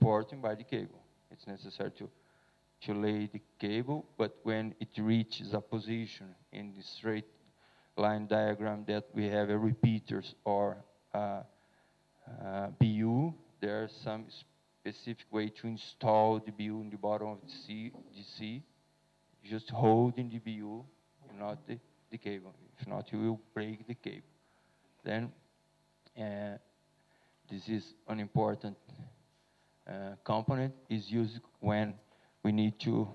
supported by the cable. It's necessary to lay the cable, but when it reaches a position in the straight line diagram that we have a repeaters or BU, there's some specific way to install the BU in the bottom of the DC. Just holding the BU, not the cable. If not, you will break the cable. Then this is an important component. Is used when we need to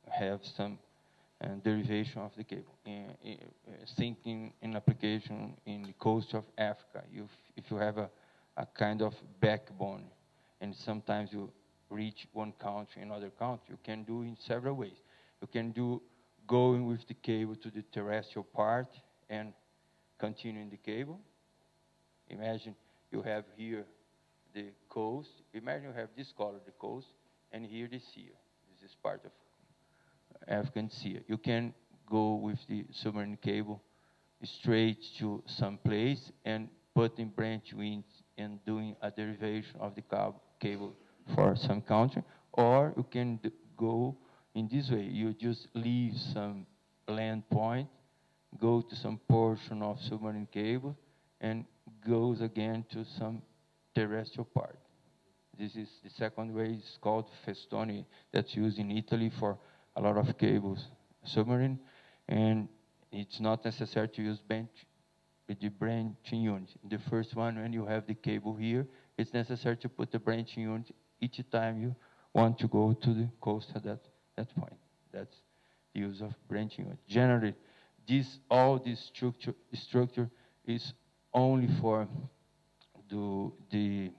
have some derivation of the cable. Thinking in application in the coast of Africa, if you have a kind of backbone, and sometimes you reach one country, another country, you can do in several ways. You can do going with the cable to the terrestrial part and continuing the cable. Imagine you have here the coast. Imagine you have this color, the coast, and here the sea. This is part of African sea. You can go with the submarine cable straight to some place and putting branch winds and doing a derivation of the cable for some country, or you can go in this way. You just leave some land point, go to some portion of submarine cable, and goes again to some terrestrial part. This is the second way. It's called festoni. That's used in Italy for a lot of cables submarine, and it's not necessary to use the branching unit. The first one, when you have the cable here, it's necessary to put the branching unit each time you want to go to the coast at that point. That's the use of branching unit. Generally, all this structure is only for the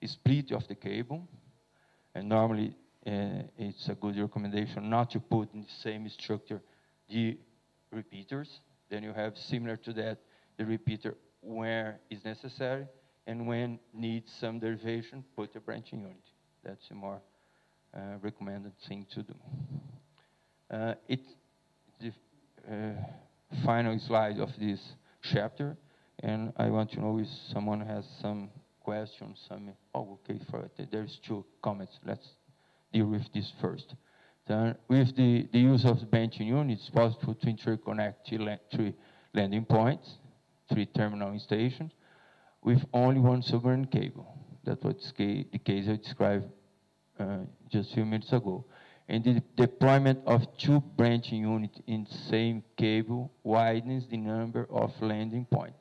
split of the cable, and normally it's a good recommendation not to put in the same structure the repeaters. Then you have, similar to that, the repeater where is necessary, and when needs some derivation, put a branching unit. That's a more recommended thing to do. It's the final slide of this chapter, and I want to know if someone has some questions. Oh, okay, there's 2 comments. Let's deal with this first. Then, with the use of the branching unit, it's possible to interconnect 3 landing points, 3 terminal stations, with only one submarine cable. That was the case I described just a few minutes ago. And the deployment of 2 branching units in the same cable widens the number of landing points.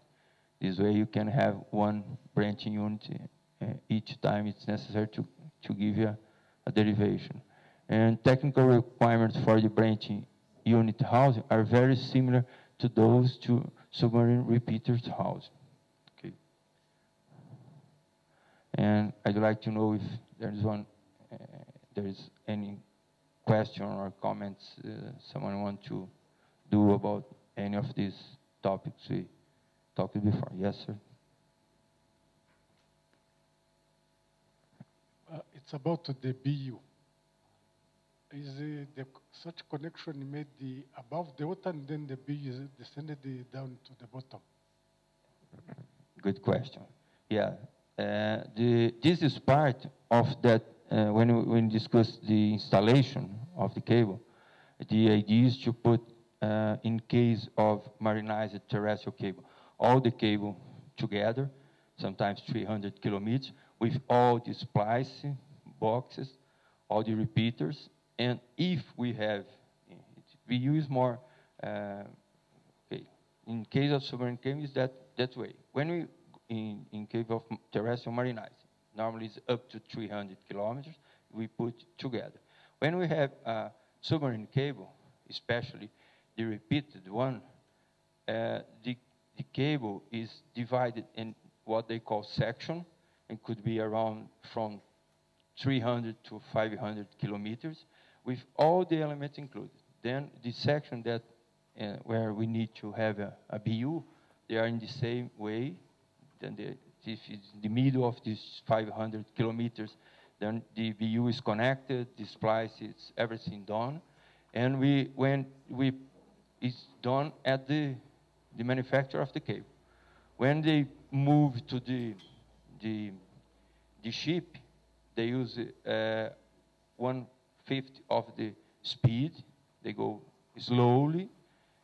This way you can have 1 branching unit each time it's necessary to give you a derivation. And technical requirements for the branching unit housing are very similar to those to submarine repeaters housing. Okay. And I'd like to know if there's any question or comments someone want to do about any of these topics we talked before. Yes, sir. It's about the BU. Is such connection made above the water, and then the BU is descended down to the bottom? Good question. Yeah, this is part of that. When we discuss the installation of the cable, the idea is to put, in case of marinized terrestrial cable, all the cable together, sometimes 300 kilometers, with all the splice boxes, all the repeaters, and if we have, we use more, okay, in case of submarine cable, is that way. When we, in case of terrestrial marinized, normally it's up to 300 kilometers, we put together. When we have a submarine cable, especially the repeated one, the cable is divided in what they call section. It could be around from 300 to 500 kilometers, with all the elements included. Then the section that where we need to have a BU, they are in the same way. Then if it's in the middle of these 500 kilometers, then the BU is connected, the splice, it's everything done. And it's done at the manufacturer of the cable. When they move to the ship, they use 1/5 of the speed. They go slowly.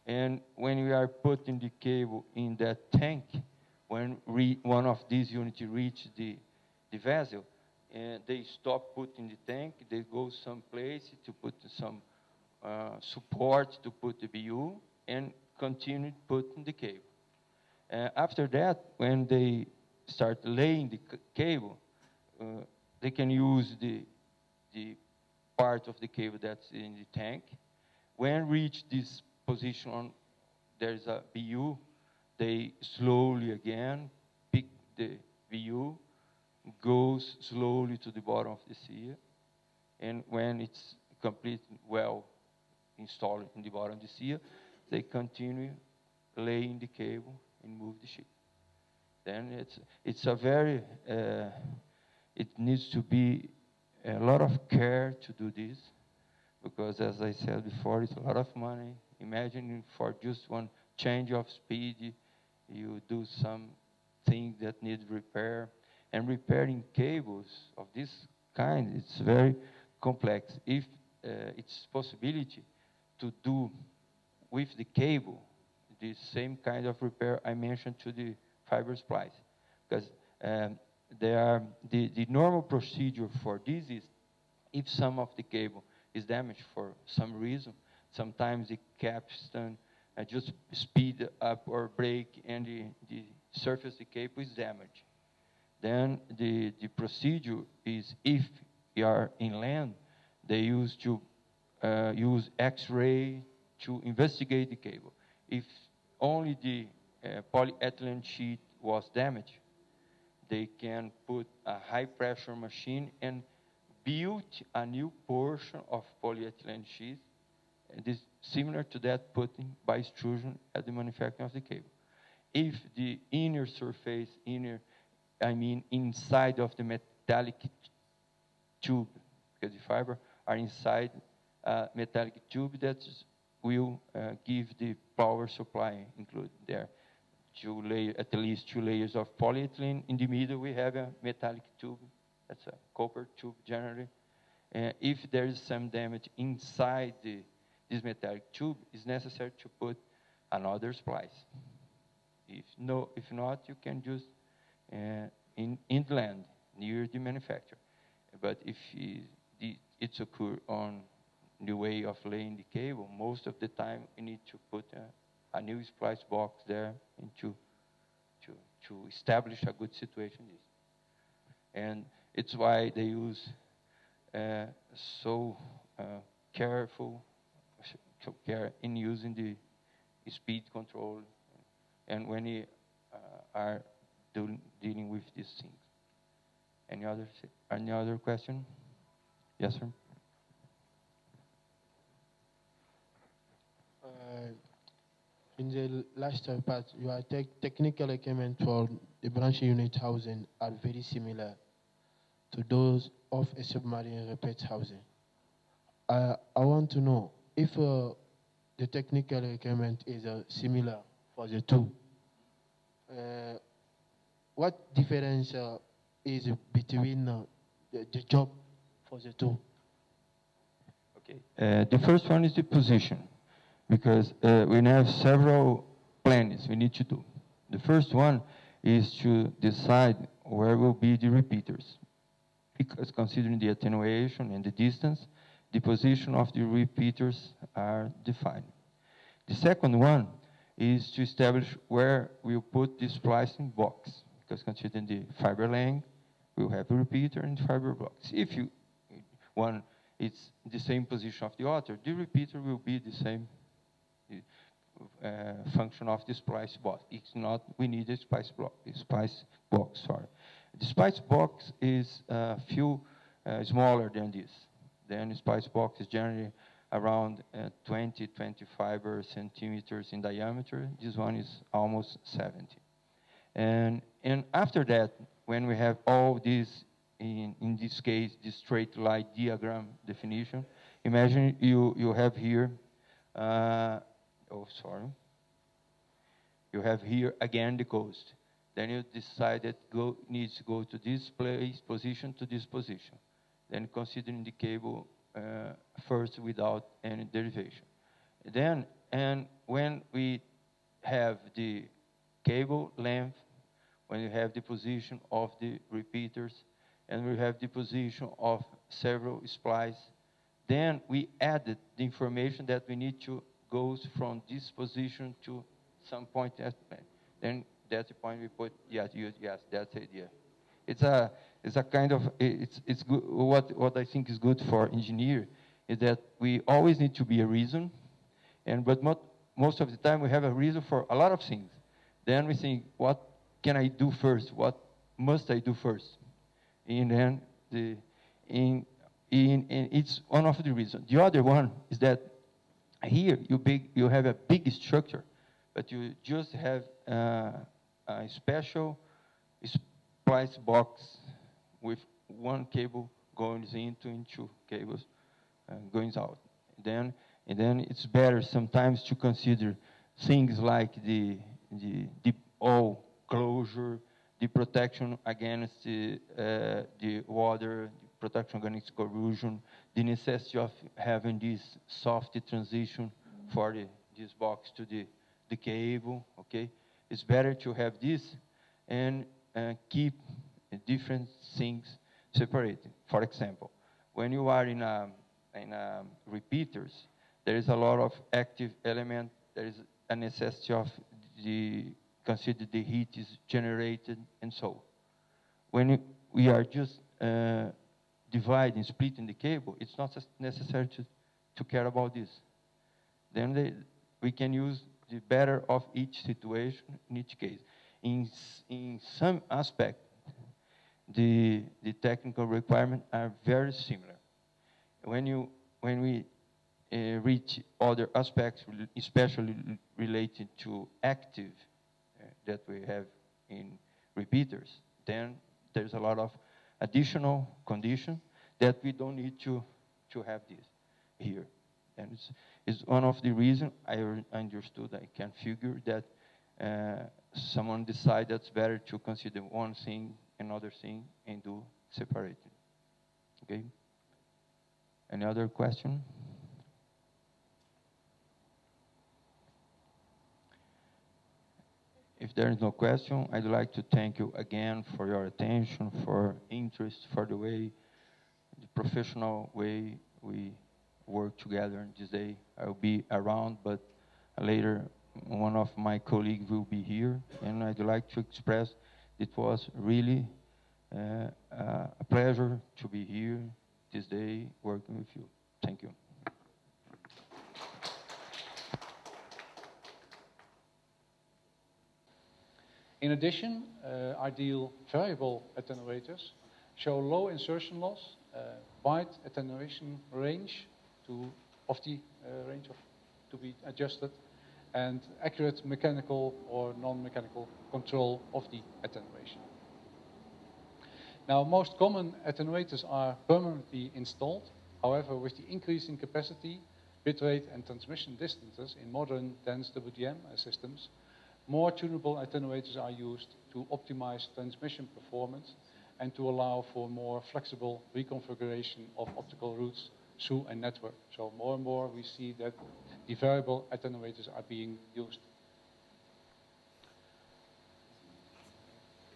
And when we are putting the cable in that tank, when one of these units reach the vessel, and they stop putting the tank, they go someplace to put some support to put the BU, and continue putting the cable. After that, when they start laying the cable, they can use the part of the cable that's in the tank. When reach this position, there's a BU, they slowly again pick the BU, goes slowly to the bottom of the sear, and when it's complete, well installed in the bottom of the sear, they continue laying the cable and move the ship. Then it's a very, it needs to be a lot of care to do this, because as I said before, it's a lot of money. Imagine for just one change of speed, you do something that needs repair. And repairing cables of this kind, it's very complex. If it's possibility to do with the cable the same kind of repair I mentioned to the fiber splice, because the normal procedure for this is, if some of the cable is damaged for some reason, sometimes the capstan just speed up or break, and the surface of the cable is damaged. Then the procedure is, if you are inland, they use X-ray to investigate the cable. If only the polyethylene sheet was damaged, they can put a high-pressure machine and build a new portion of polyethylene sheet. And this similar to that putting by extrusion at the manufacturing of the cable. If the inner surface, inside of the metallic tube, because the fiber are inside a metallic tube that will give the power supply included there. At least 2 layers of polyethylene. In the middle, we have a metallic tube. That's a copper tube generally. If there is some damage inside this metallic tube, it's necessary to put another splice. If not, you can just inland near the manufacturer. But if it's occur on the way of laying the cable, most of the time we need to put a new splice box there and to establish a good situation. And it's why they use so careful care in using the speed control, and when you are dealing with these things. Any other question? Yes, sir. In the last part, your technical equipment for the branch unit housing are very similar to those of a submarine repeat housing. I want to know if the technical equipment is similar for the two. What difference is between the job for the two? Okay. The first one is the position, because we have several plans we need to do. The first one is to decide where will be the repeaters, because considering the attenuation and the distance, the position of the repeaters are defined. The second one is to establish where we'll put the splicing box, because considering the fiber length, we'll have a repeater and fiber box. If one is the same position of the other, the repeater will be the same function of the splice box. It's not, we need a splice box, sorry. The splice box is a few smaller than this. Then the splice box is generally around 25 centimeters in diameter. This one is almost 70. And after that, when we have all these, in this case, the straight line diagram definition, imagine you have here, you have here again the coast. Then you decide that needs to go to this place, position to this position. then considering the cable first without any derivation. Then, and when we have the cable length, when you have the position of the repeaters, and we have the position of several splices, then we added the information that we need to go from this position to some point. Then that's the point we put, yes, that's it, yeah. It's a kind of, it's good, what I think is good for engineer is that we always need to be a reason, but most of the time we have a reason for a lot of things. Then we think, what can I do first? What must I do first? And then it's one of the reasons. The other one is that here you have a big structure, but you just have a special splice box with one cable going into two cables going out. And then it's better sometimes to consider things like the all closure, the protection against the water, the protection against corrosion, the necessity of having this soft transition for this box to the cable. Okay, it's better to have this and keep different things separated. For example, when you are in repeaters, there is a lot of active element. There is a necessity of consider the heat is generated and so. When we are just dividing, splitting the cable, it's not necessary to care about this. Then we can use the better of each situation in each case. In some aspect, the technical requirements are very similar. When we reach other aspects, especially related to active that we have in repeaters, then there's a lot of additional conditions that we don't need to have this here. And it's one of the reasons I understood, I can figure that someone decided it's better to consider one thing, another thing, and do separately. Okay? Any other question? If there is no question, I'd like to thank you again for your attention, for interest, for the professional way we work together this day. I'll be around, but later one of my colleagues will be here, and I'd like to express it was really a pleasure to be here this day working with you. Thank you. In addition, ideal variable attenuators show low insertion loss, wide attenuation range to be adjusted, and accurate mechanical or non-mechanical control of the attenuation. Now, most common attenuators are permanently installed. However, with the increasing capacity, bitrate, and transmission distances in modern dense WDM systems, more tunable attenuators are used to optimize transmission performance and to allow for more flexible reconfiguration of optical routes through a network. So more and more we see that the variable attenuators are being used.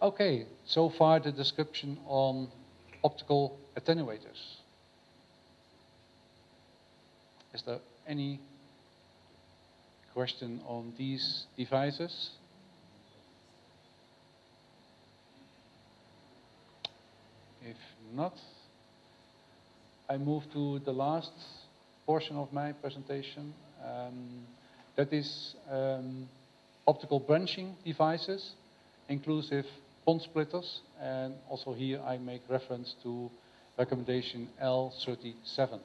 Okay, so far the description on optical attenuators. Is there any question on these devices? If not, I move to the last portion of my presentation. That is optical branching devices, inclusive pond splitters, and also here I make reference to recommendation L37.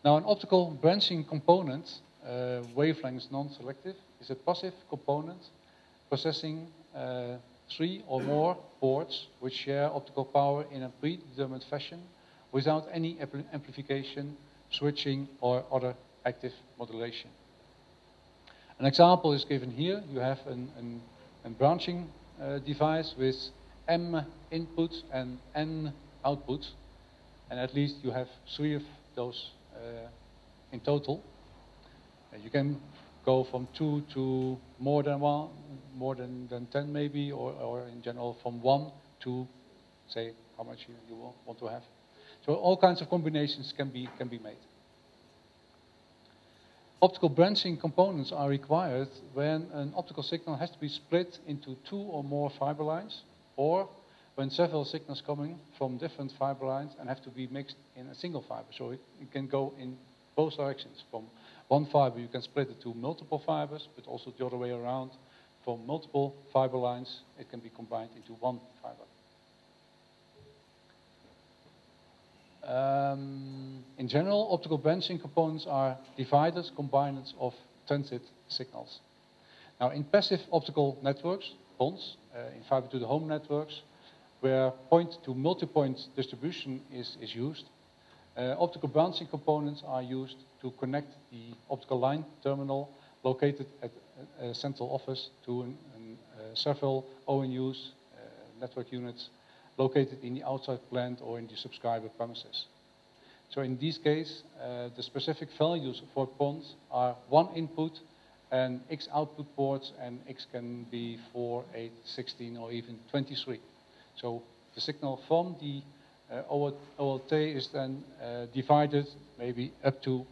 Now, an optical branching component, wavelength non-selective, is a passive component possessing 3 or more ports which share optical power in a predetermined fashion without any amplification, switching, or other active modulation. An example is given here. You have a branching device with M inputs and N outputs, and at least you have 3 of those in total. You can go from 2 to more than 1, more than 10 maybe, or in general from 1 to, say, how much you want to have. So all kinds of combinations can be made. Optical branching components are required when an optical signal has to be split into 2 or more fiber lines, or when several signals coming from different fiber lines and have to be mixed in a single fiber. So it can go in both directions. From one fiber you can split it to multiple fibers, but also the other way around. From multiple fiber lines it can be combined into one fiber. In general, optical branching components are dividers, combiners of transit signals. Now, in passive optical networks, PONs, in fiber to the home networks, where point to multi-point distribution is used, optical branching components are used to connect the optical line terminal located at a central office to several ONUs, network units, located in the outside plant or in the subscriber premises. So in this case, the specific values for PONs are 1 input and X output ports, and X can be 4, 8, 16, or even 23. So the signal from the OLT is then divided maybe up to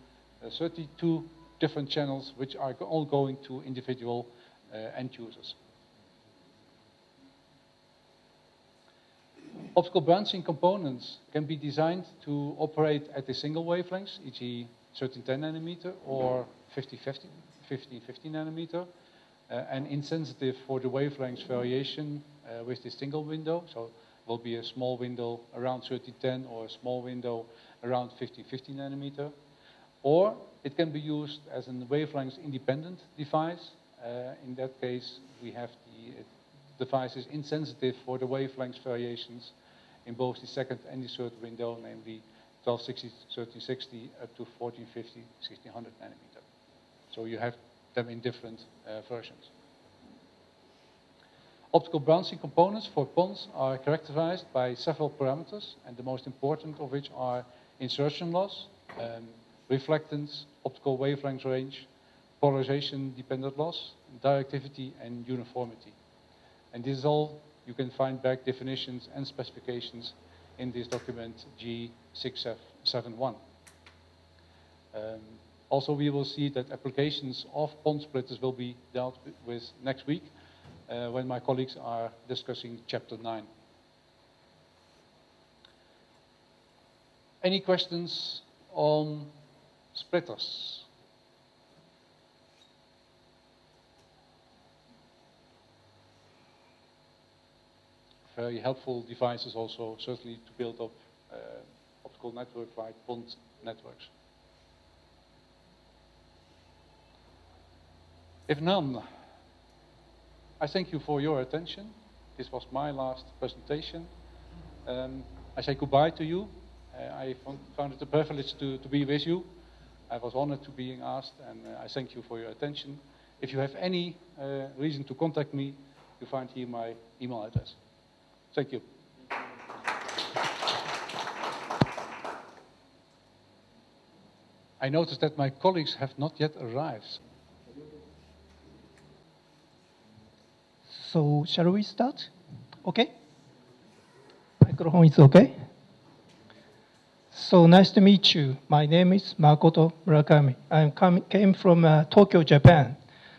32 different channels, which are all going to individual end users. Optical branching components can be designed to operate at a single wavelength, e.g. 1310 nanometer or 1550 nanometer, and insensitive for the wavelength variation with this single window. So it will be a small window around 1310 or a small window around 1550 nanometer. Or it can be used as a wavelength independent device. In that case, we have the device is insensitive for the wavelength variations in both the second and the third window, namely 1260, 1360 up to 1450, 1600 nanometer. So you have them in different versions. Optical branching components for PONs are characterized by several parameters, and the most important of which are insertion loss, reflectance, optical wavelength range, polarization dependent loss, directivity, and uniformity. And this is all, you can find back definitions and specifications in this document G671. Also, we will see that applications of PON splitters will be dealt with next week when my colleagues are discussing Chapter 9. Any questions on splitters? Very helpful devices also, certainly to build up optical network like PON networks. If none, I thank you for your attention. This was my last presentation. I say goodbye to you. I found it a privilege to be with you. I was honored to being asked, and I thank you for your attention. If you have any reason to contact me, you find here my email address. Thank you. I noticed that my colleagues have not yet arrived. So, shall we start? Okay? Microphone is okay? So, nice to meet you. My name is Makoto Murakami. I came from Tokyo, Japan.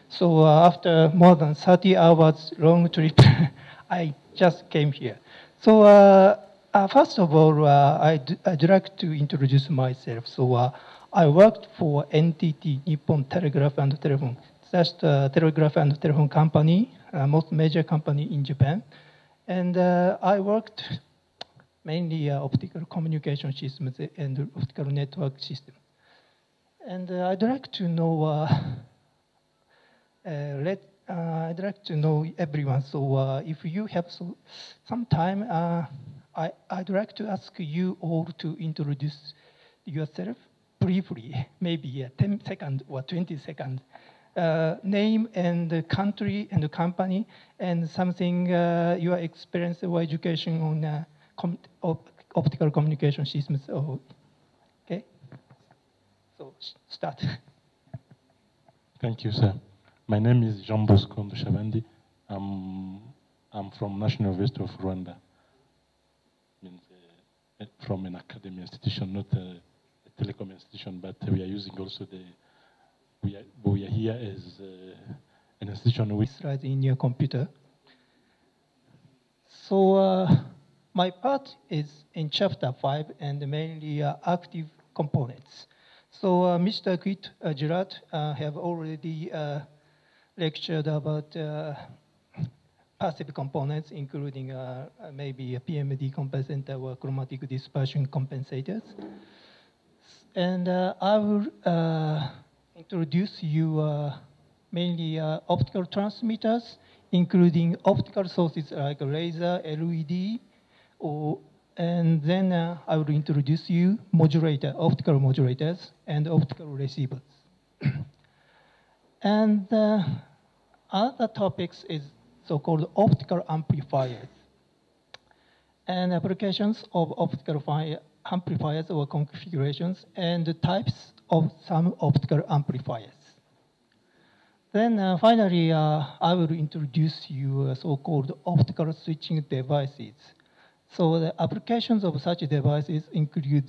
So, after more than 30 hours long trip, I just came here. So, first of all, I'd like to introduce myself. So, I worked for NTT, Nippon Telegraph and Telephone. That's the telegraph and telephone company, most major company in Japan. And I worked mainly optical communication systems and optical network system. And I'd like to know, I'd like to know everyone. So if you have some time, I'd like to ask you all to introduce yourself briefly, maybe 10 seconds or 20 seconds. Name and the country and the company, and something your experience or education on optical communication systems. Okay, so start. Thank you, sir. My name is Jean Bosco Ndushabandi. I'm from National University of Rwanda. Means, from an academic institution, not a telecom institution, but we are using also we are here as an institution with... Slide in your computer. So my part is in chapter 5 and mainly active components. So Mr. Kit Girard have already lectured about passive components, including maybe a PMD compensator or chromatic dispersion compensators. And I will introduce you mainly optical transmitters, including optical sources like laser, LED, and then I will introduce you optical modulators, and optical receivers. And other topics is so-called optical amplifiers, and applications of optical amplifiers or configurations, and the types of some optical amplifiers. Then finally, I will introduce you so-called optical switching devices. So the applications of such devices include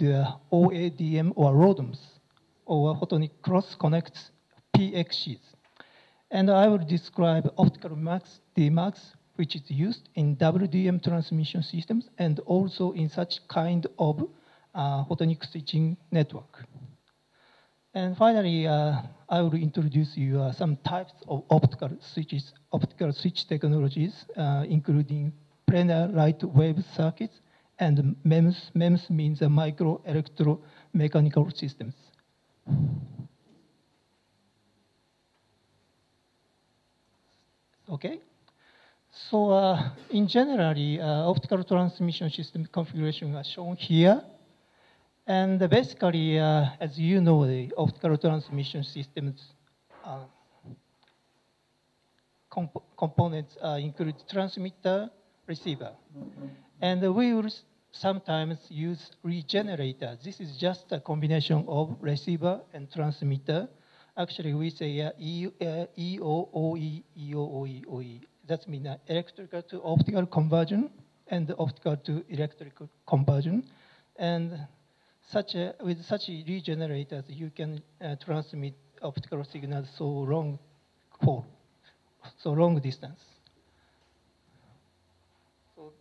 OADM or RODMs, or photonic cross-connects, PXCs. And I will describe optical DMAX, which is used in WDM transmission systems and also in such kind of photonic switching network. And finally, I will introduce you some types of optical switch technologies, including planar light wave circuits and MEMS. MEMS means micro electromechanical systems. Okay. So in general, optical transmission system configuration are shown here. And basically, as you know, the optical transmission systems components include transmitter, receiver. And we will sometimes use regenerator. This is just a combination of receiver and transmitter. Actually, we say EOOE, EOOE, OE. That means electrical to optical conversion and optical to electrical conversion. And with such regenerators, you can transmit optical signals so long distance. So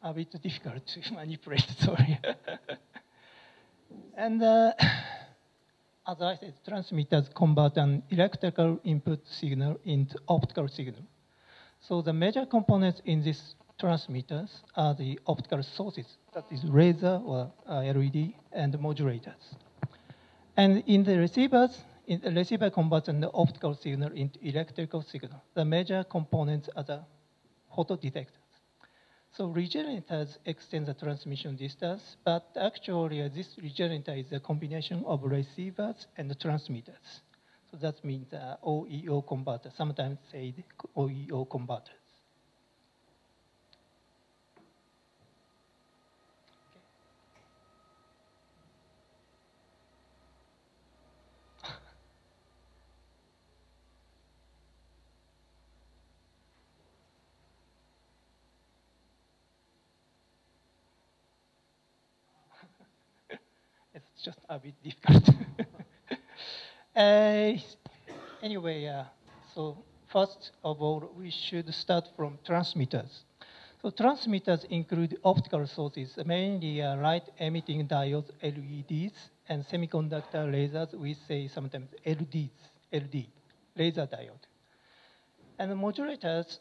a bit difficult to manipulate, sorry. And as I said, transmitters convert an electrical input signal into optical signal. So the major components in these transmitters are the optical sources, that is laser or LED, and modulators. And in the receivers, the receiver converts an optical signal into electrical signal. The major components are the photodetectors. So regenerators extend the transmission distance, but actually this regenerator is a combination of receivers and transmitters. So that means OEO converter, sometimes said OEO converters. It's just a bit difficult. Anyway, so first of all, we should start from transmitters. So transmitters include optical sources, mainly light-emitting diodes, LEDs, and semiconductor lasers. We say sometimes LD, laser diode. And the modulators,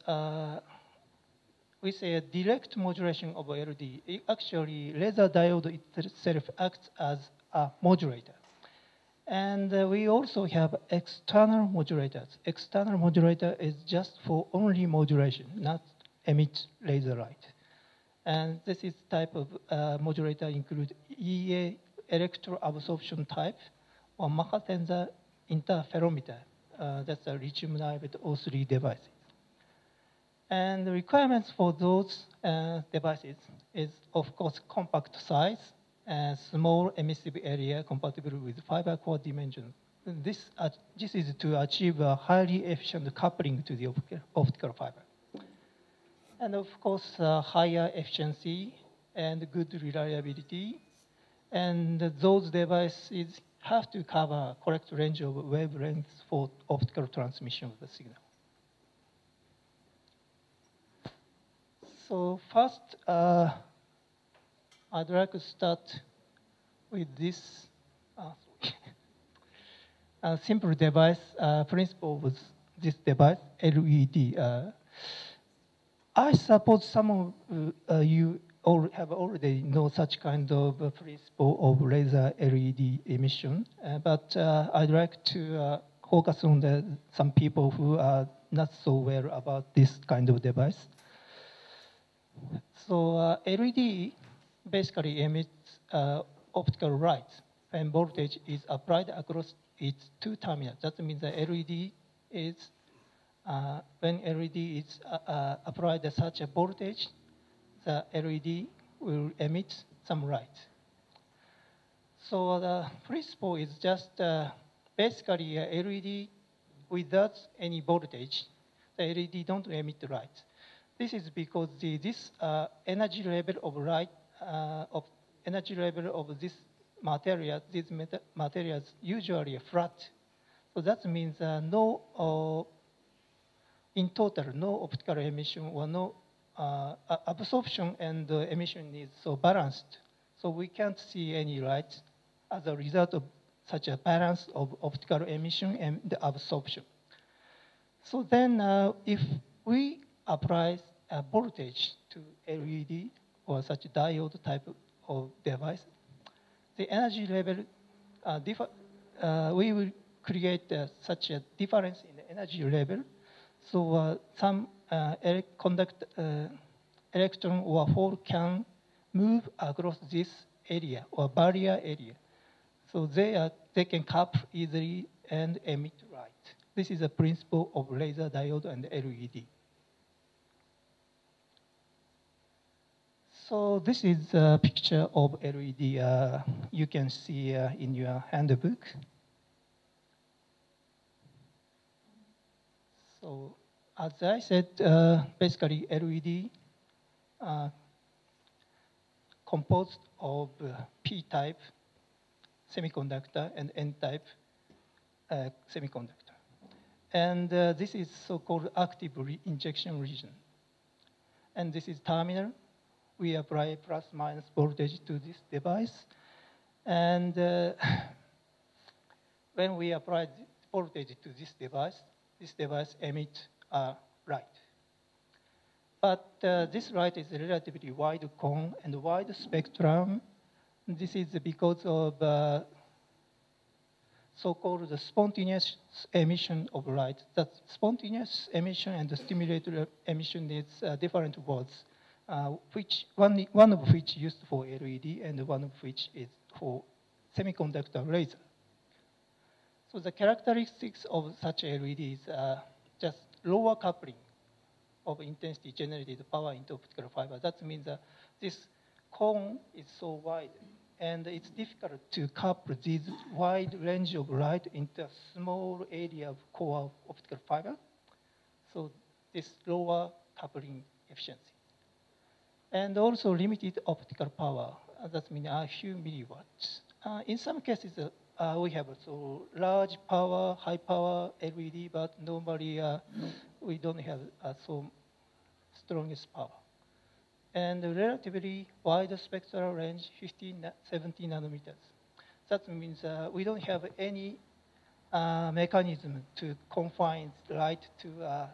we say a direct modulation of LD. Actually, laser diode itself acts as a modulator. And we also have external modulators. External modulator is just for only modulation, not emit laser light. And this is type of modulator include EA, electro absorption type, or Mach tensor interferometer. That's a lithium niobate O3 devices. And the requirements for those devices is, of course, compact size, small emissive area compatible with fiber core dimensions. This is to achieve a highly efficient coupling to the optical fiber. And of course, higher efficiency and good reliability. And those devices have to cover correct range of wavelengths for optical transmission of the signal. So first, I'd like to start with this simple device principle with this device, LED. I suppose some of you have already know such kind of principle of laser LED emission, but I'd like to focus on some people who are not so aware about this kind of device. So LED basically emits optical light when voltage is applied across its two terminals. That means the LED is, when LED is applied at such a voltage, the LED will emit some light. So the principle is just basically a LED without any voltage, the LED don't emit light. This is because this energy level of light, energy level of this material, these materials usually are flat. So that means in total, no optical emission or no absorption and emission is so balanced. So we can't see any light as a result of such a balance of optical emission and the absorption. So then if we apply a voltage to LED or such diode type of device, the energy level, we will create such a difference in the energy level. So some electron or hole can move across this area or barrier area. So they can couple easily and emit light. This is a principle of laser diode and LED. So this is a picture of LED you can see in your handbook. So as I said, basically LED composed of P-type semiconductor and N-type semiconductor. And this is so-called active injection region. And this is terminal. We apply plus minus voltage to this device. And when we apply voltage to this device emits light. But this light is relatively wide cone and wide spectrum. This is because of so-called the spontaneous emission of light. That spontaneous emission and the stimulated emission is different words, one of which used for LED and one of which is for semiconductor laser. So the characteristics of such LEDs are just lower coupling of intensity generated power into optical fiber. That means this cone is so wide, and it's difficult to couple this wide range of light into a small area of core of optical fiber. So this lower coupling efficiency. And also limited optical power. That means a few milliwatts. In some cases, we have so large power, high power LED, but normally we don't have so strongest power. And relatively wide spectral range, 70 nanometers. That means we don't have any mechanism to confine light to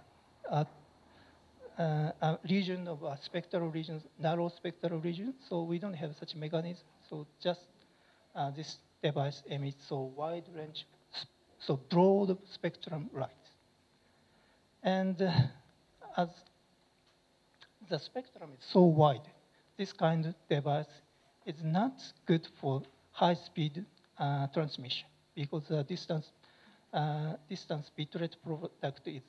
a region of spectral regions, narrow spectral region. So we don't have such mechanism. So just this device emits so wide range, so broad spectrum light. And as the spectrum is so wide, this kind of device is not good for high-speed transmission because the distance distance bitrate product is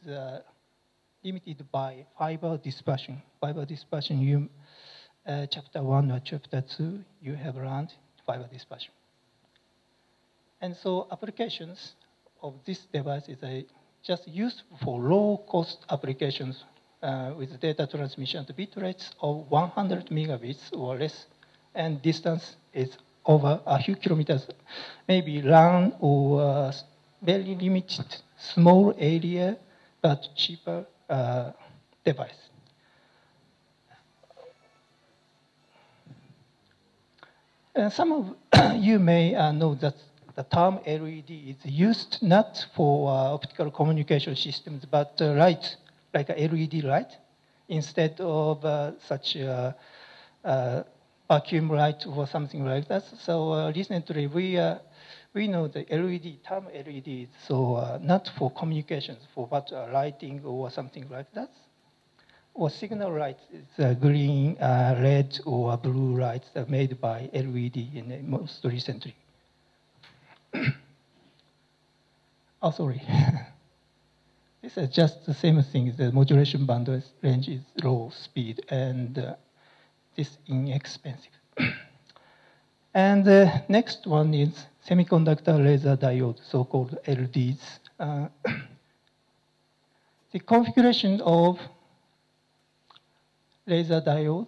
limited by fiber dispersion. Fiber dispersion, you, chapter 1 or chapter 2, you have learned fiber dispersion. And so applications of this device is just used for low-cost applications with data transmission to bit rates of 100 megabits or less, and distance is over a few kilometers, maybe LAN or very limited small area but cheaper device. Some of you may know that the term LED is used not for optical communication systems, but light, like a LED light, instead of such vacuum light or something like that. So recently we know the LED, term LED is so not for communications, but lighting or something like that. Or signal light is green, red, or blue lights made by LED in most recently. Oh, sorry. This is just the same thing. The modulation band range is low speed, and this is inexpensive. And the next one is semiconductor laser diode, so-called LDs. The configuration of laser diode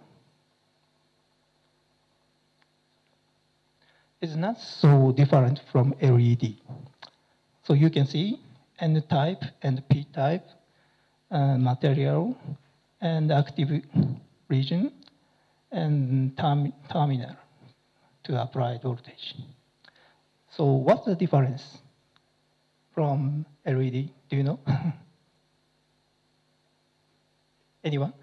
is not so different from LED. So you can see N-type and P-type material and active region and terminal to apply voltage. So what's the difference from LED? Do you know? Anyone?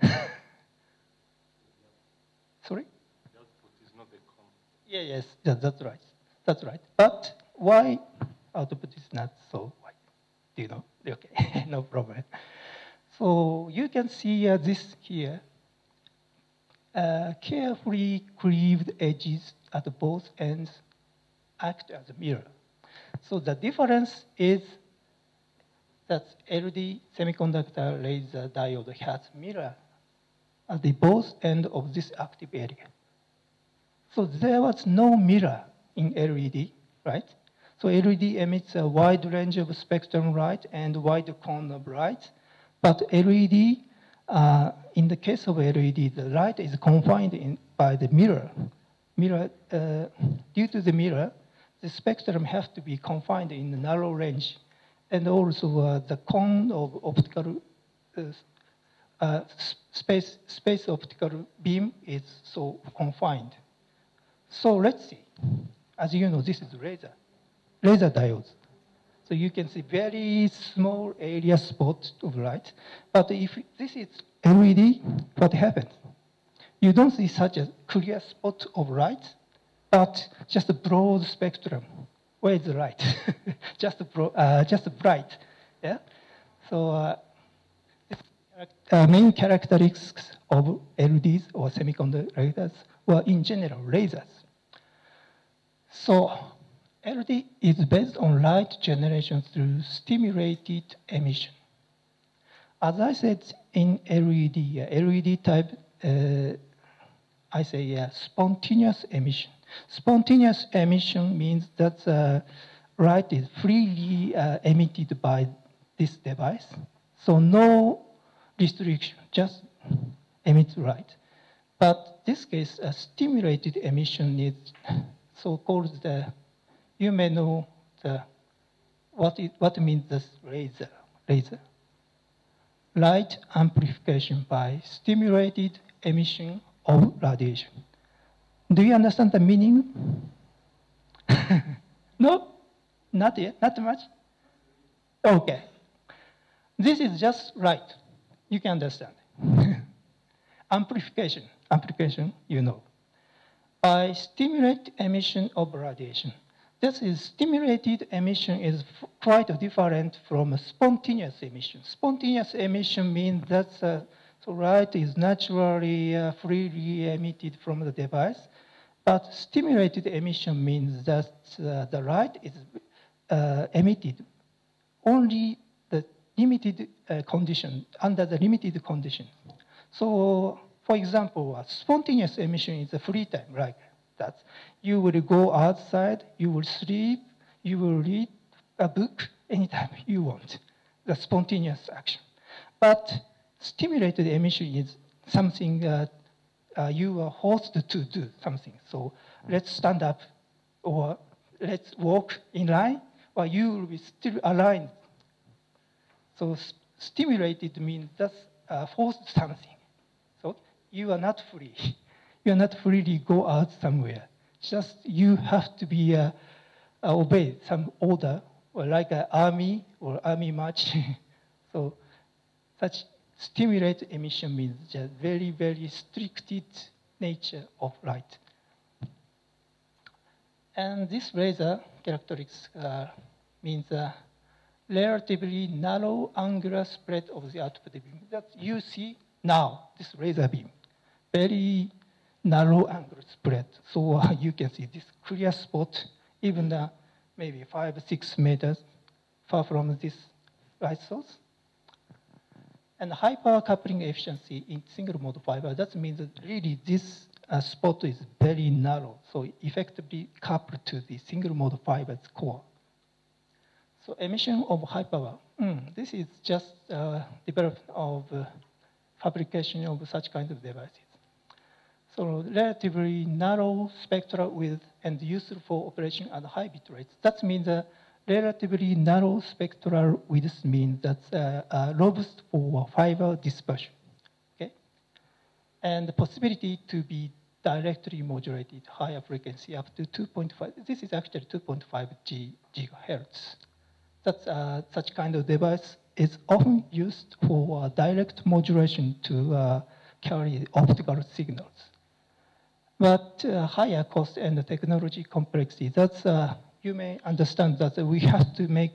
Sorry? The output is not the common. Yeah, yes, that's right. That's right. But why output is not so wide? Do you know? Okay, no problem. So you can see this here. Carefully cleaved edges at both ends act as a mirror. So the difference is that LED semiconductor laser diode has mirror at the both ends of this active area. So there was no mirror in LED, right? So LED emits a wide range of spectrum light and wide cone of light, but LED, in the case of LED, the light is confined by the mirror. Due to the mirror, the spectrum has to be confined in a narrow range, and also the cone of optical space optical beam is so confined. So let's see. As you know, this is laser diodes. So you can see very small area spot of light. But if this is LED, what happens? You don't see such a clear spot of light, but just a broad spectrum. Where is the light? just bright. Yeah. So main characteristics of LEDs or semiconductors were in general lasers. So LED is based on light generation through stimulated emission. As I said in LED type, I say spontaneous emission. Spontaneous emission means that light is freely emitted by this device. So no restriction, just emits light. But this case, a stimulated emission is so-called you may know what means this laser. Light amplification by stimulated emission of radiation. Do you understand the meaning? No? Not yet? Not much? Okay. This is just light. You can understand. Amplification, you know. By stimulated emission of radiation. This is stimulated emission is quite different from a spontaneous emission. Spontaneous emission means that so light is naturally freely emitted from the device, but stimulated emission means that the light is emitted only the limited condition, under the limited conditions. So, for example, a spontaneous emission is a free time, like that. You will go outside, you will sleep, you will read a book anytime you want, the spontaneous action. But stimulated emission is something that you are forced to do something. So let's stand up, or let's walk in line, or you will be still aligned. So stimulated means that's forced something. So you are not free. You are not freely go out somewhere. Just you have to be obey some order, or like an army or army march. So such stimulated emission means just very, very restricted nature of light. And this laser characteristics means relatively narrow angular spread of the output beam that you see now, this laser beam. Very narrow angular spread. So you can see this clear spot, even maybe 5 or 6 meters far from this light source. And high power coupling efficiency in single mode fiber, that means that really this spot is very narrow, so effectively coupled to the single mode fiber's core. So emission of high power, this is just development of fabrication of such kind of devices. So relatively narrow spectral width and useful for operation at high bit rates. That means relatively narrow spectral width means that's robust for fiber dispersion. Okay? And the possibility to be directly modulated higher frequency up to 2.5. This is actually 2.5 gigahertz. That's such kind of device is often used for direct modulation to carry optical signals. But higher cost and technology complexity, that's you may understand that we have to make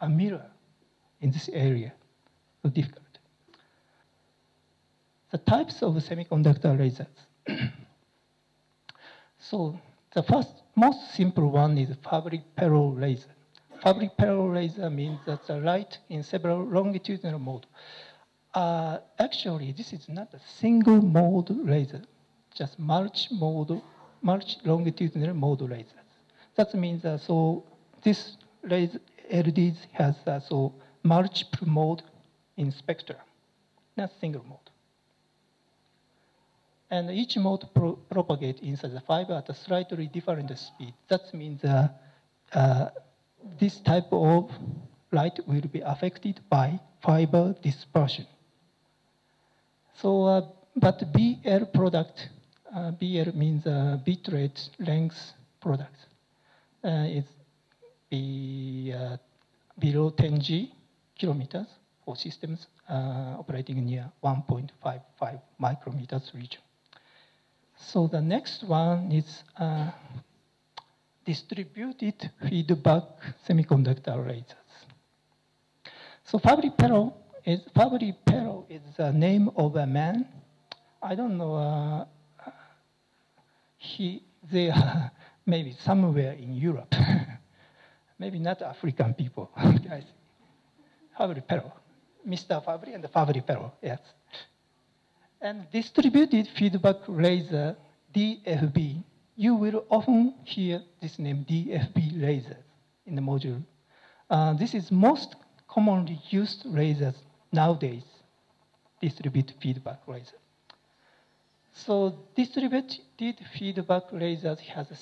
a mirror in this area. So difficult. The types of semiconductor lasers. So the first, most simple one is fabric parallel laser. Fabric parallel laser means that the light in several longitudinal modes. Actually, this is not a single mode laser, just multi-mode, multi-longitudinal mode lasers. That means so this laser LEDs has so multiple mode in spectrum, not single mode. And each mode propagates inside the fiber at a slightly different speed. That means this type of light will be affected by fiber dispersion. So, but BL product, BL means bit rate length product. It's below 10 G kilometers for systems operating near 1.55 micrometers region. So the next one is distributed feedback semiconductor lasers. So fabric parallel is the name of a man. I don't know. They are maybe somewhere in Europe. Maybe not African people. Guys, Fabry Perot, Mr. Fabry and Fabry Perot, yes. And distributed feedback laser, DFB. You will often hear this name, DFB laser, in the module. This is most commonly used lasers nowadays, distributed feedback laser. So distributed feedback lasers has a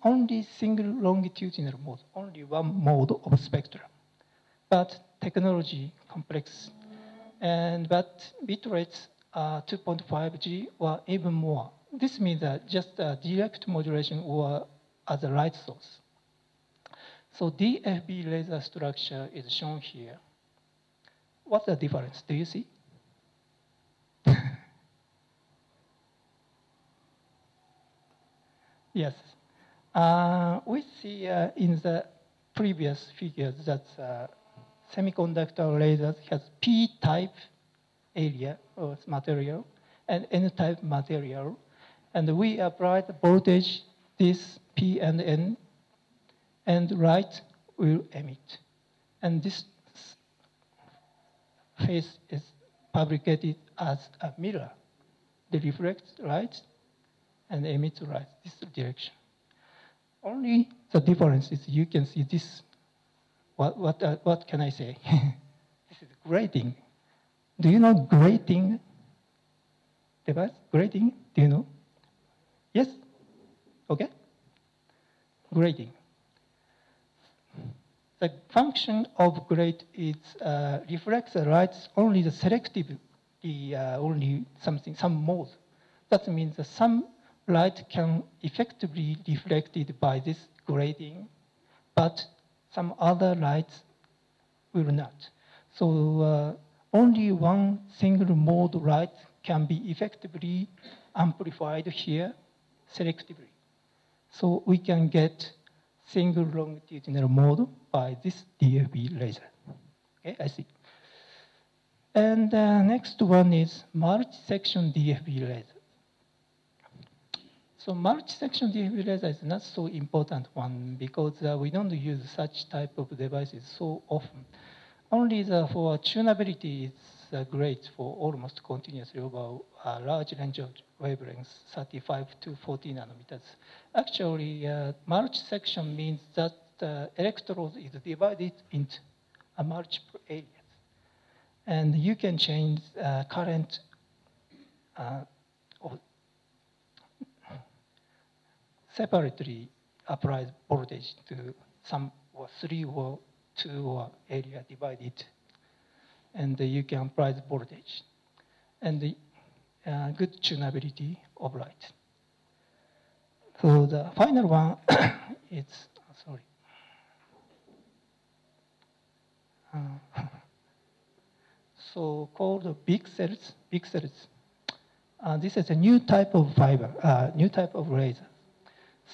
only single longitudinal mode, only one mode of spectrum. But technology complex, but bit rates are 2.5 G or even more. This means that just direct modulation or as a light source. So DFB laser structure is shown here. What's the difference? Do you see? Yes. We see in the previous figures that semiconductor lasers has P-type area or material and N-type material. And we apply the voltage, this P and N, and light will emit. And this face is fabricated as a mirror. They reflect light and emit light this direction. Only the difference is you can see this. What can I say? This is grating. Do you know grating device? Grating? Do you know? Yes? Okay. Grating. The function of grate is reflects the light only the selectively, only some mode. That means that some light can effectively reflected by this grating, but some other lights will not. So only one single mode light can be effectively amplified here selectively. So we can get single longitudinal mode by this DFB laser. Okay, I see. And next one is multi-section DFB laser. So multi-section DFB laser is not so important one because we don't use such type of devices so often. Only for tunability, it's great for almost continuously over a large range of wavelengths, 35 to 40 nanometers. Actually, multi-section means that the electrode is divided into multiple areas. And you can change current or separately applied voltage to some or 3 or 2 or area divided. And you can apply the voltage. And the good tunability of light. So the final one is, sorry. So called big cells. This is a new type of fiber, new type of laser.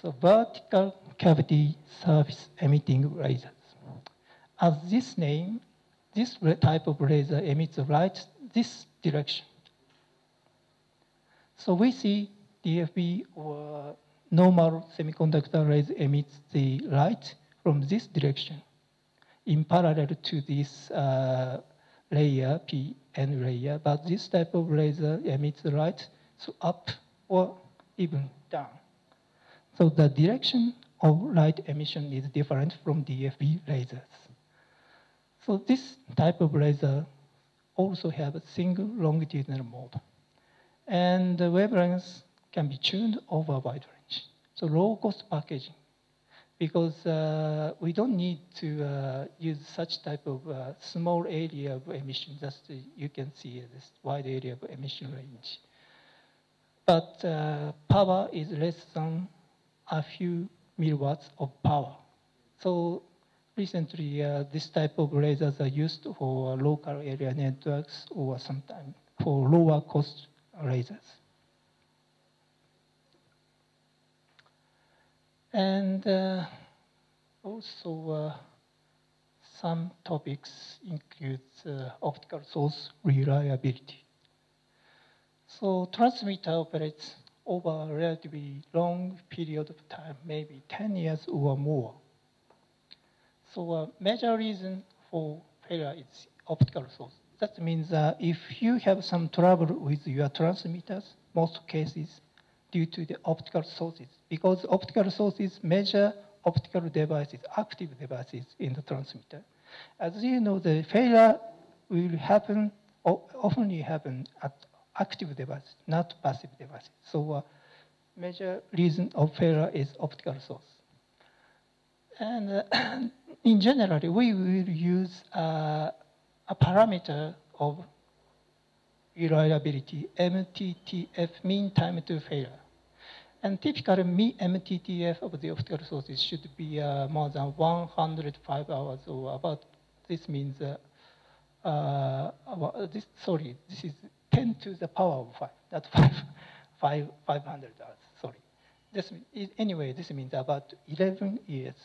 So vertical cavity surface emitting lasers. As this name, this type of laser emits light this direction. So we see DFB or normal semiconductor laser emits the light from this direction in parallel to this layer, PN layer, but this type of laser emits light so up or even down. So the direction of light emission is different from DFB lasers. So this type of laser also have a single longitudinal mode. And the wavelengths can be tuned over a wide range. So low cost packaging, because we don't need to use such type of small area of emission. Just you can see this wide area of emission range. But power is less than a few milliwatts of power. So recently, this type of lasers are used for local area networks or sometimes for lower cost lasers. And also some topics include optical source reliability. So transmitter operates over a relatively long period of time, maybe 10 years or more. So a major reason for failure is optical source. That means if you have some trouble with your transmitters, most cases due to the optical sources, because optical sources measure optical devices, active devices in the transmitter. As you know, the failure will happen, often happen at active devices, not passive devices. So major reason of failure is optical source. And in general, we will use a parameter of reliability, MTTF, mean time to failure. And typically, MTTF of the optical sources should be more than 105 hours, or about, this means, this is 10 to the power of 5, not 500 hours, sorry. Anyway, this means about 11 years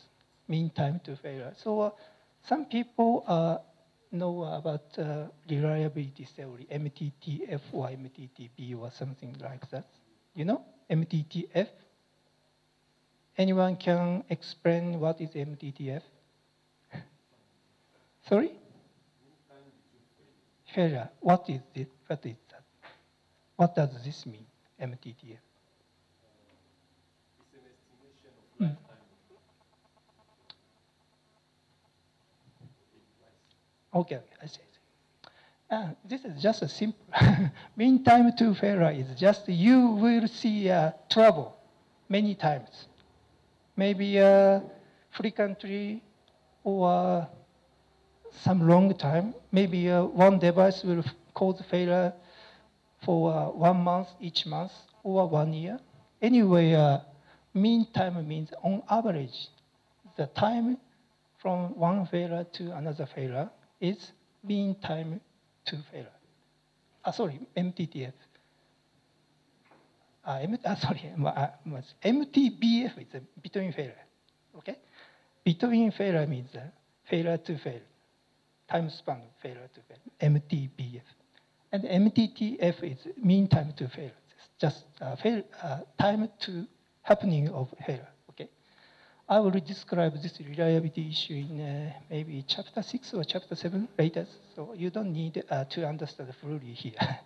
mean time to failure. So some people know about reliability theory, MTTF or MTTB or something like that. You know, MTTF? Anyone can explain what is MTTF? Sorry? failure. What is it? What is that? What does this mean, MTTF? It's an estimation of lifetime. Okay, I see. This is just a simple. Mean time to failure is just you will see trouble many times. Maybe frequently or some long time. Maybe one device will cause failure for 1 month, each month, or 1 year. Anyway, mean time means on average, the time from one failure to another failure is mean time to failure. Sorry, MTTF. MTBF is between failure. Okay? Between failure means failure to fail. Time span of failure to fail. MTBF. And MTTF is mean time to fail. It's just time to happening of failure. Okay? I will describe this reliability issue in maybe chapter 6 or chapter 7 later, so you don't need to understand fully here.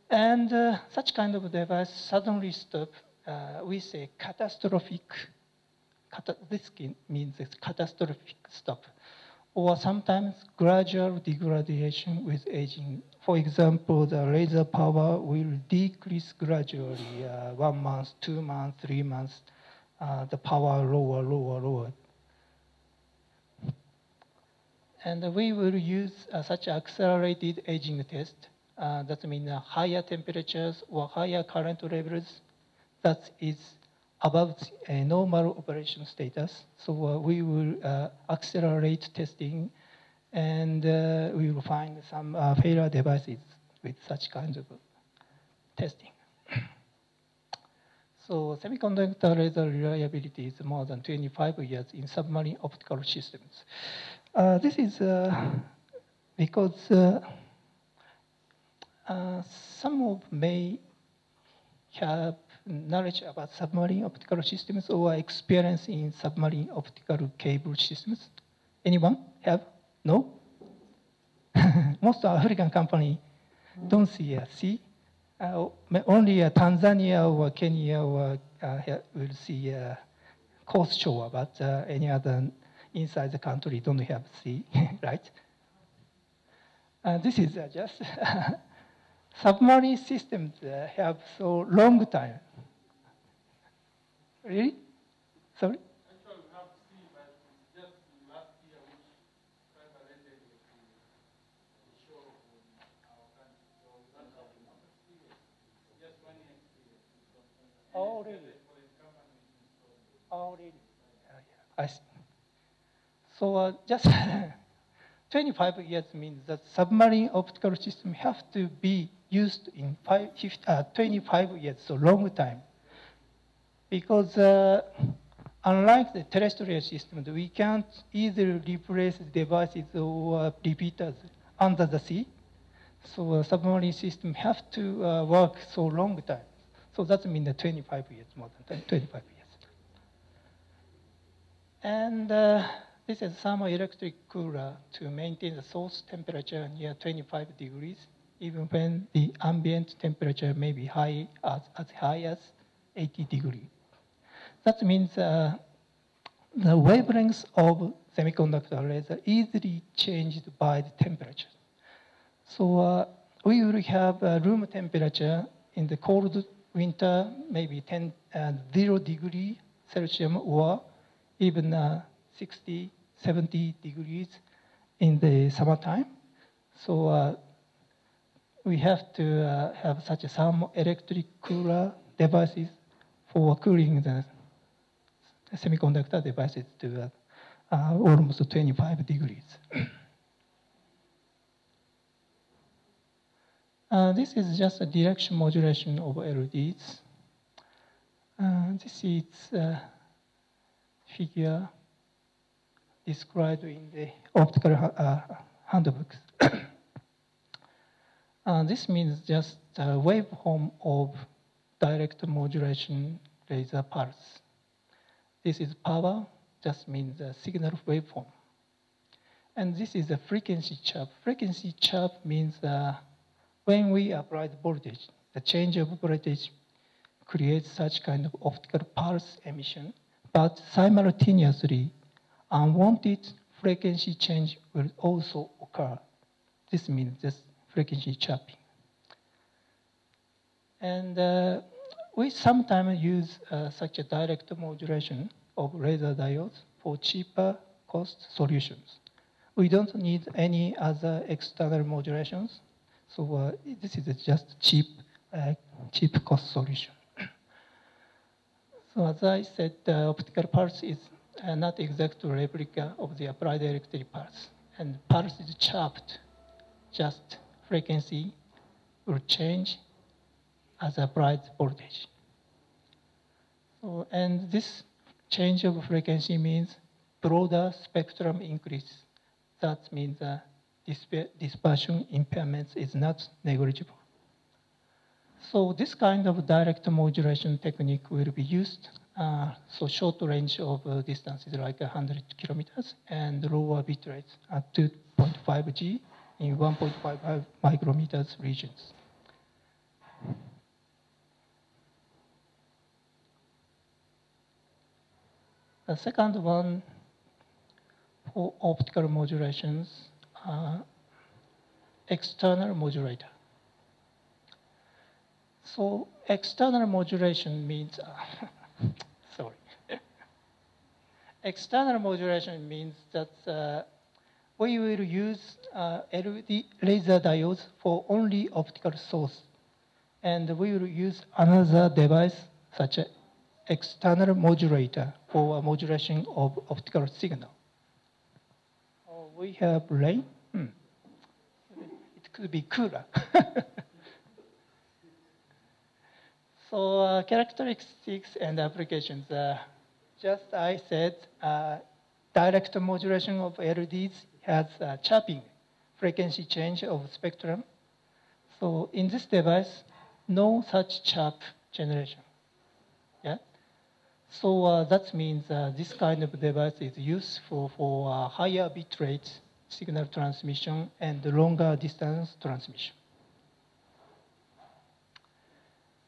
And such kind of device suddenly stop with a catastrophic, this means it's catastrophic stop, or sometimes gradual degradation with aging. For example, the laser power will decrease gradually, 1 month, 2 months, 3 months, the power lower. And we will use such accelerated aging test. That means higher temperatures or higher current levels that is above a normal operation status. So we will accelerate testing, and we will find some failure devices with such kinds of testing. So semiconductor laser reliability is more than 25 years in submarine optical systems. This is because some of may have knowledge about submarine optical systems or experience in submarine optical cable systems. Anyone have? No? Most African company don't see a sea. Only Tanzania or Kenya will see a coast shore, but any other inside the country don't have sea, right? This is just submarine systems have so long time. Really? Sorry? Actually, we have seen, but it's just last year which prevalent the show on our country. So we don't have enough experience. Just 1 year experience. Oh, really? Oh, really? I see. So just 25 years means that submarine optical system have to be used in 25 years, so long time. Because unlike the terrestrial system, we can't easily replace devices or repeaters under the sea. So submarine system have to work so long time. So that means 25 years, more than 25 years. And this is thermoelectric cooler to maintain the source temperature near 25 degrees, even when the ambient temperature may be high as high as 80 degrees. That means the wavelengths of semiconductor laser easily changed by the temperature. So we will have room temperature in the cold winter, maybe 0 degrees Celsius, or even 60, 70 degrees in the summertime. So we have to have such a thermoelectric cooler devices for cooling the semiconductor devices to almost 25 degrees. This is just a direction modulation of LEDs. This is figure described in the optical handbooks. This means just a waveform of direct modulation laser pulse. This is power, just means a signal waveform. And this is a frequency chirp. Frequency chirp means when we apply the voltage, the change of voltage creates such kind of optical pulse emission, but simultaneously, unwanted frequency change will also occur. This means this frequency chirping. And we sometimes use such a direct modulation of laser diodes for cheaper cost solutions. We don't need any other external modulations, so this is just cheap cost solution. So as I said, the optical pulse is not exact replica of the applied electric pulse, and pulse is chirped. Just frequency will change as applied voltage. So, and this change of frequency means broader spectrum increase. That means dispersion impairment is not negligible. So this kind of direct modulation technique will be used. So short range of distances like 100 kilometers and lower bit rates at 2.5 G in 1.55 micrometers regions. The second one for optical modulations, external modulator. So external modulation means, sorry. External modulation means that we will use LED laser diodes for only optical source. And we will use another device such as external modulator for modulation of optical signal. We have rain. It could be cooler. So characteristics and applications. Just I said, direct modulation of LEDs has chirping, frequency change of spectrum. So in this device, no such chirp generation. Yeah. So that means this kind of device is useful for higher bit rate signal transmission and longer distance transmission.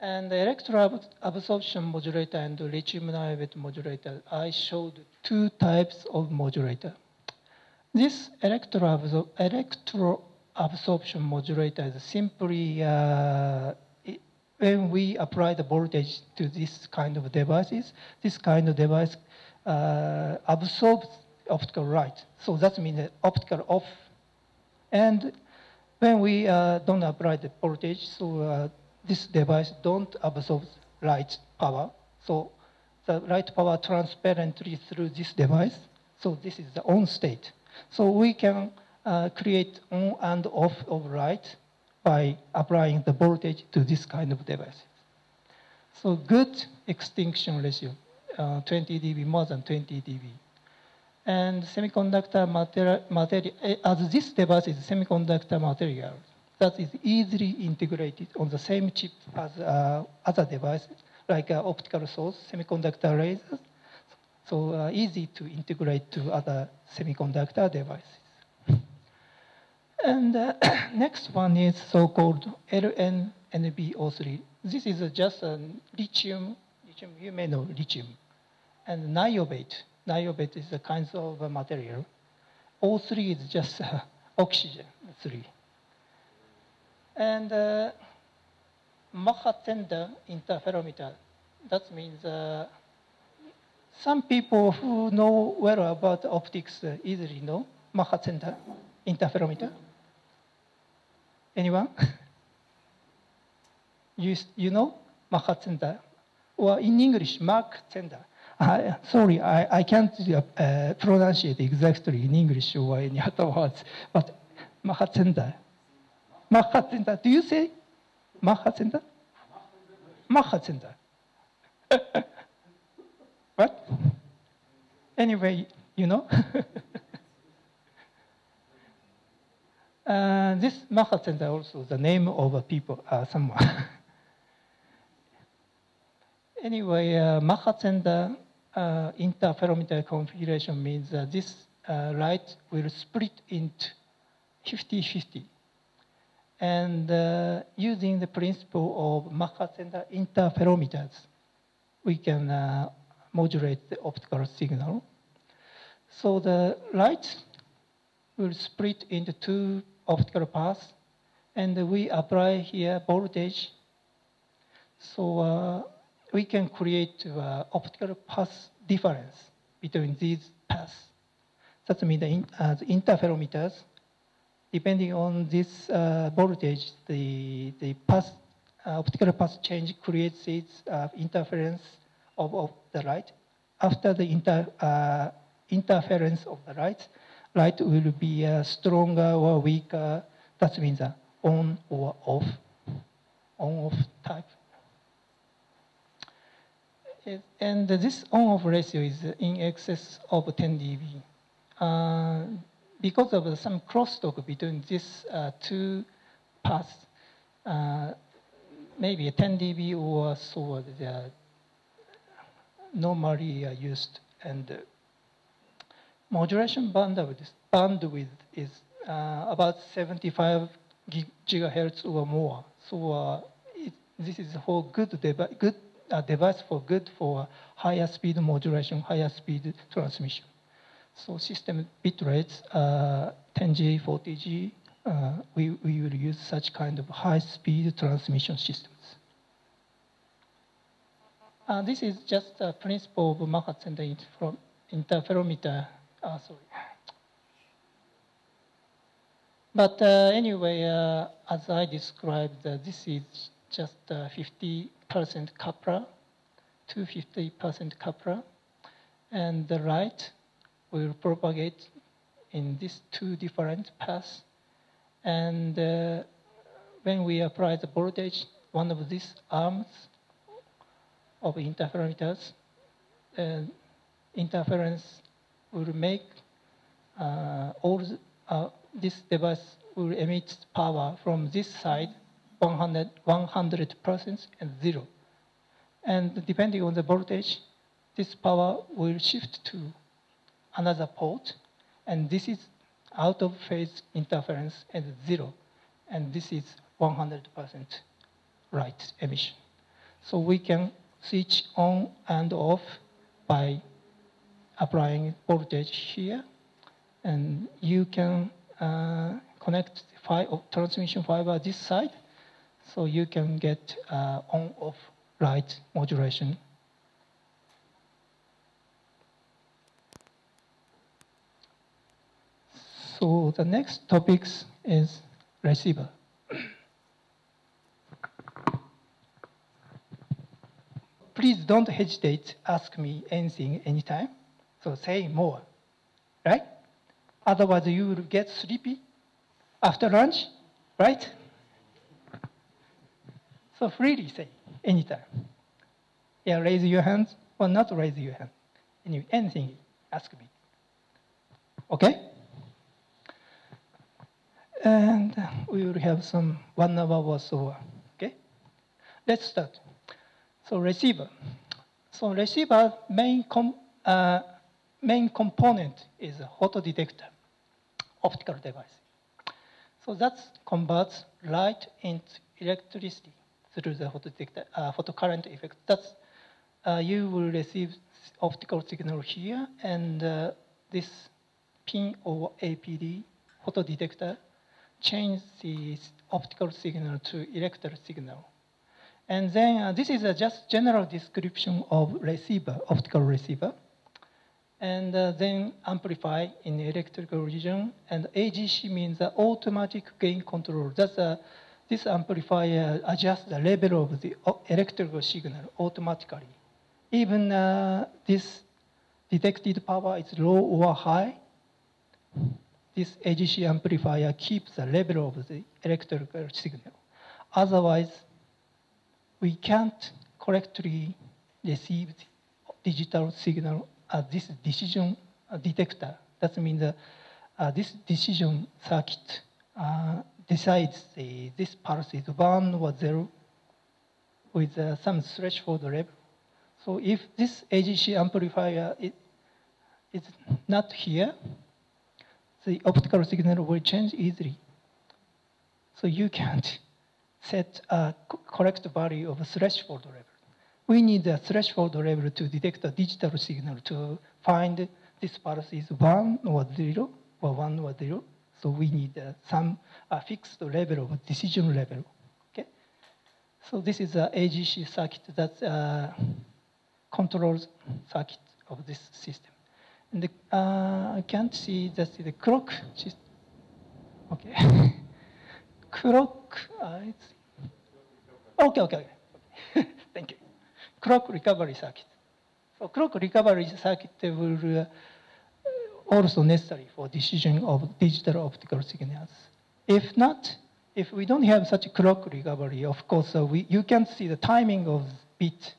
And the electro-absorption modulator and lithium niobate modulator, I showed two types of modulator. This electro-absorption modulator is simply when we apply the voltage to this kind of devices, this kind of device absorbs optical light. So that means that optical off. And when we don't apply the voltage, so this device don't absorb light power. So the light power transparently through this device. So this is the on state. So we can create on and off of light by applying the voltage to this kind of devices. So good extinction ratio, 20 dB, more than 20 dB. And semiconductor material, as this device is semiconductor material, that is easily integrated on the same chip as other devices, like optical source, semiconductor lasers. So easy to integrate to other semiconductor devices. And next one is so-called LNNB03. This is just a lithium, you may know lithium, and niobate. Niobate is a kind of material. O3 is just oxygen, 3. And Mach-Zehnder interferometer. That means some people who know well about optics easily know Mach-Zehnder interferometer. Anyone? You know Mach-Zehnder? Or in English, Mach-Zehnder. Sorry, I can't pronunciate exactly in English or any other words, but Mach-Zehnder. Mach-Zehnder. Do you say Mach-Zehnder? Mach-Zehnder. What? Anyway, you know. This Mach-Zehnder also the name of a people, someone. Anyway, Mach-Zehnder interferometer configuration means this light will split into 50-50. And using the principle of Mach-Zehnder interferometers, we can modulate the optical signal. So the light will split into two optical paths, and we apply here voltage. So we can create optical path difference between these paths. That means the interferometers, depending on this voltage, the path, optical path change creates its interference of the light. After the interference of the light will be stronger or weaker. That means on or on-off type. And this on-off ratio is in excess of 10 dB. Because of some crosstalk between these two paths, maybe 10 dB or so they normally used. And modulation bandwidth is about 75 gigahertz or more. So this is for good device for higher speed modulation, higher speed transmission. So system bit rates 10G, 40G. We will use such kind of high speed transmission systems. This is just a principle of Mach-Zehnder interferometer. Sorry. But anyway, as I described, this is just 50% coupler, 250% coupler, and the light will propagate in these two different paths. And when we apply the voltage, one of these arms of interferometers, interference will make this device will emit power from this side 100% and 0. And depending on the voltage, this power will shift to another port, and this is out of phase interference and 0. And this is 100% light emission. So we can switch on and off by applying voltage here, and you can connect transmission fiber this side, so you can get on-off light modulation. So the next topic is receiver. Please don't hesitate, ask me anything anytime. So say more, right? Otherwise you will get sleepy after lunch, right? So freely say anytime. Yeah, raise your hands or not raise your hand. Anyway, anything, ask me. Okay? And we will have some 1 hour or so. Okay? Let's start. So receiver. So receiver main component is a photodetector, optical device. So that converts light into electricity through the photodetector, photocurrent effect. That's you will receive optical signal here, and this pin or APD photodetector changes the optical signal to electrical signal. And then this is just general description of receiver, optical receiver. And then amplify in the electrical region. And AGC means automatic gain control. That's this amplifier adjusts the level of the electrical signal automatically. Even this detected power is low or high, this AGC amplifier keeps the level of the electrical signal. Otherwise, we can't correctly receive the digital signal at this decision detector. That means this decision circuit decides this pulse is 1 or 0 with some threshold level. So if this AGC amplifier is not here, the optical signal will change easily. So you can't set a correct value of a threshold level. We need a threshold level to detect a digital signal to find this pulse is 1 or 0 or 1 or 0. So we need some fixed level of decision level. Okay. So this is an AGC circuit that controls circuit of this system. And I can't see that the clock system. Okay. Clock. Okay. Thank you. Clock recovery circuit. So clock recovery circuit will also necessary for decision of digital optical signals. If not, if we don't have such a clock recovery, of course, you can't see the timing of bit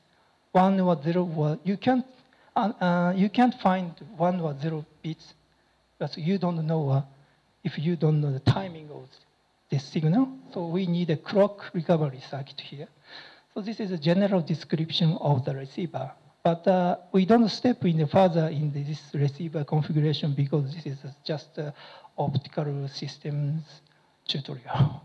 1 or 0. Or you can't find 1 or 0 bits, but you don't know if you don't know the timing of this signal. So we need a clock recovery circuit here. So this is a general description of the receiver. But we don't step in further in this receiver configuration because this is just optical systems tutorial.